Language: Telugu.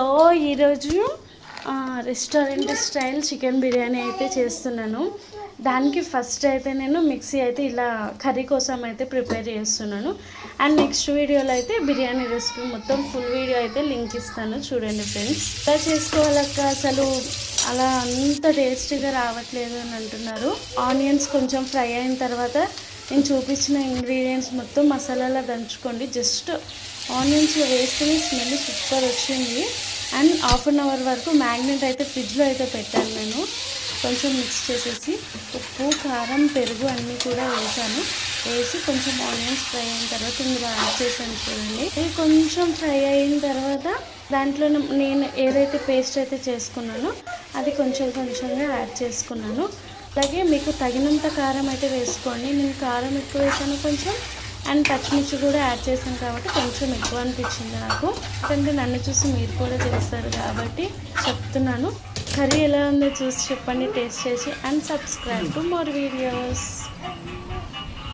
సో ఈరోజు రెస్టారెంట్ స్టైల్ చికెన్ బిర్యానీ అయితే చేస్తున్నాను. దానికి ఫస్ట్ అయితే నేను మిక్సీ అయితే ఇలా కర్రీ కోసం అయితే ప్రిపేర్ చేస్తున్నాను. అండ్ నెక్స్ట్ వీడియోలో అయితే బిర్యానీ రెసిపీ మొత్తం ఫుల్ వీడియో అయితే లింక్ ఇస్తాను, చూడండి ఫ్రెండ్స్. ఎలా చేసుకోవాలక్క అసలు అలా అంత టేస్టీగా రావట్లేదు అని అంటున్నారు. ఆనియన్స్ కొంచెం ఫ్రై అయిన తర్వాత నేను చూపించిన ఇంగ్రీడియంట్స్ మొత్తం మసాలాలో దంచుకోండి. జస్ట్ ఆనియన్స్లో వేసుకుని స్మెల్ సూపర్ వచ్చింది. అండ్ హాఫ్ అన్ అవర్ వరకు మ్యాగ్నెట్ అయితే ఫ్రిడ్జ్లో అయితే పెట్టాను నేను. కొంచెం మిక్స్ చేసేసి ఉప్పు, కారం, పెరుగు అన్నీ కూడా వేసి కొంచెం ఆనియన్స్ ఫ్రై అయిన తర్వాత ఇందులో యాడ్ చేశాను చూడండి. ఇది కొంచెం ఫ్రై అయిన తర్వాత దాంట్లో నేను ఏదైతే పేస్ట్ అయితే చేసుకున్నానో అది కొంచెంగా యాడ్ చేసుకున్నాను. అలాగే మీకు తగినంత కారం అయితే వేసుకోండి. నేను కారం ఎక్కువ వేసాను కొంచెం, అండ్ పచ్చిమిర్చి కూడా యాడ్ చేశాను కాబట్టి కొంచెం ఎక్కువ అనిపించింది నాకు. ఎందుకంటే నన్ను చూసి మీరు కూడా చేస్తారు కాబట్టి చెప్తున్నాను. కర్రీ ఎలా ఉందో చూసి చెప్పండి టేస్ట్ చేసి. And subscribe to more videos.